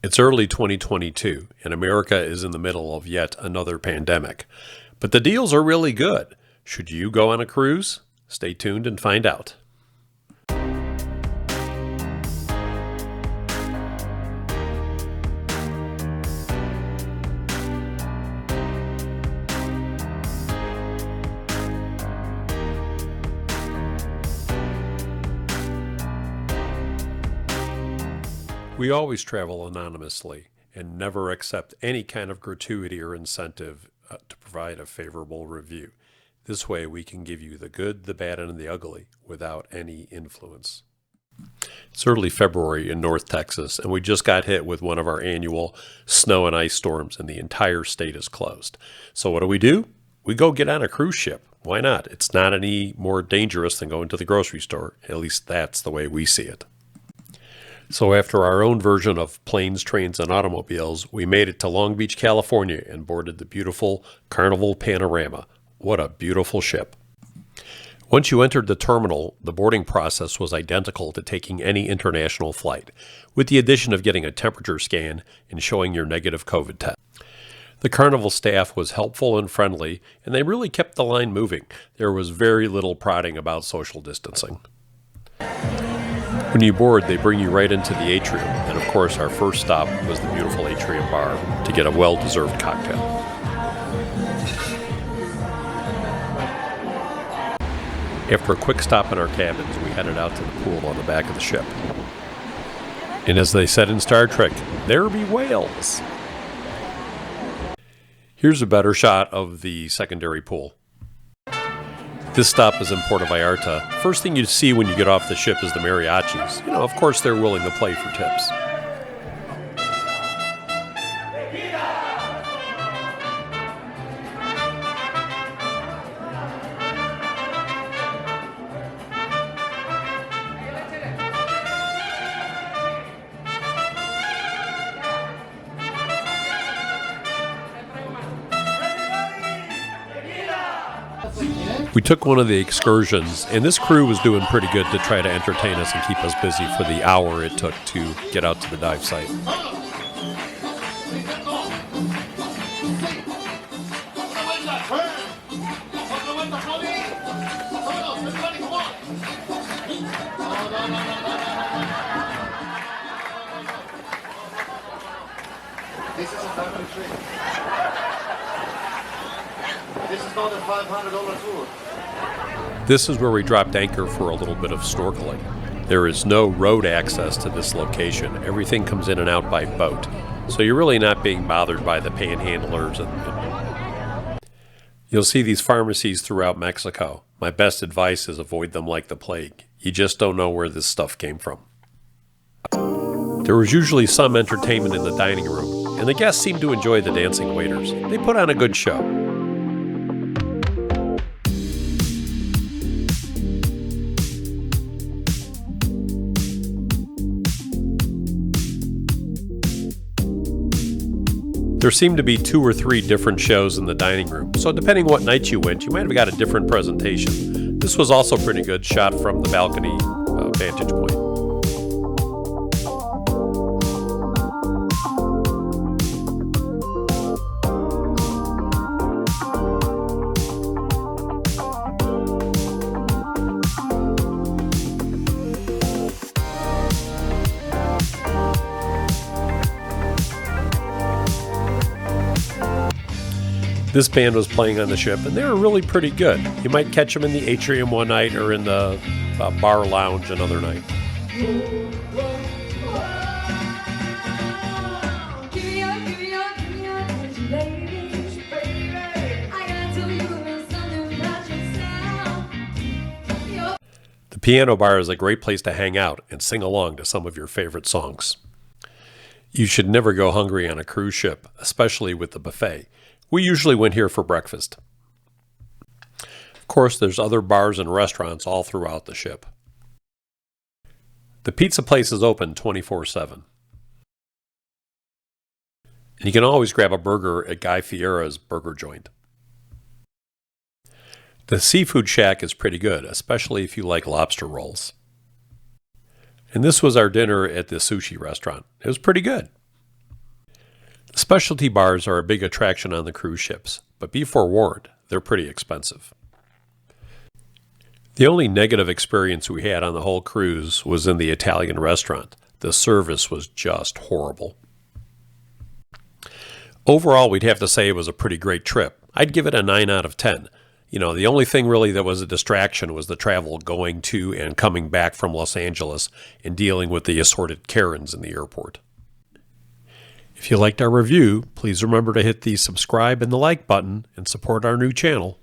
It's early 2022, and America is in the middle of yet another pandemic. But the deals are really good. Should you go on a cruise? Stay tuned and find out. We always travel anonymously and never accept any kind of gratuity or incentive to provide a favorable review. This way we can give you the good, the bad, and the ugly without any influence. It's early February in North Texas, and we just got hit with one of our annual snow and ice storms, and the entire state is closed. So what do? We go get on a cruise ship. Why not? It's not any more dangerous than going to the grocery store. At least that's the way we see it. So after our own version of planes, trains, and automobiles, we made it to Long Beach, California, and boarded the beautiful Carnival Panorama. What a beautiful ship. Once you entered the terminal, the boarding process was identical to taking any international flight, with the addition of getting a temperature scan and showing your negative COVID test. The Carnival staff was helpful and friendly, and they really kept the line moving. There was very little prodding about social distancing. When you board, they bring you right into the atrium, and of course our first stop was the beautiful atrium bar to get a well-deserved cocktail. After a quick stop in our cabins, we headed out to the pool on the back of the ship. And as they said in Star Trek, there be whales! Here's a better shot of the secondary pool. This stop is in Puerto Vallarta. First thing you see when you get off the ship is the mariachis. Of course they're willing to play for tips. We took one of the excursions, and this crew was doing pretty good to try to entertain us and keep us busy for the hour it took to get out to the dive site. This is a family trip. This is not a $500 tour. This is where we dropped anchor for a little bit of snorkeling. There is no road access to this location. Everything comes in and out by boat. So you're really not being bothered by the panhandlers. You'll see these pharmacies throughout Mexico. My best advice is avoid them like the plague. You just don't know where this stuff came from. There was usually some entertainment in the dining room, and the guests seemed to enjoy the dancing waiters. They put on a good show. There seemed to be 2 or 3 different shows in the dining room, so depending what night you went, you might have got a different presentation. This was also pretty good, shot from the balcony vantage point. This band was playing on the ship, and they were really pretty good. You might catch them in the atrium one night or in the bar lounge another night. The piano bar is a great place to hang out and sing along to some of your favorite songs. You should never go hungry on a cruise ship, especially with the buffet. We usually went here for breakfast. Of course, there's other bars and restaurants all throughout the ship. The pizza place is open 24/7. And you can always grab a burger at Guy Fieri's burger joint. The seafood shack is pretty good, especially if you like lobster rolls. And this was our dinner at the sushi restaurant. It was pretty good. Specialty bars are a big attraction on the cruise ships, but be forewarned, they're pretty expensive. The only negative experience we had on the whole cruise was in the Italian restaurant. The service was just horrible. Overall, we'd have to say it was a pretty great trip. I'd give it a 9 out of 10. The only thing really that was a distraction was the travel going to and coming back from Los Angeles and dealing with the assorted Karens in the airport. If you liked our review, please remember to hit the subscribe and the like button and support our new channel.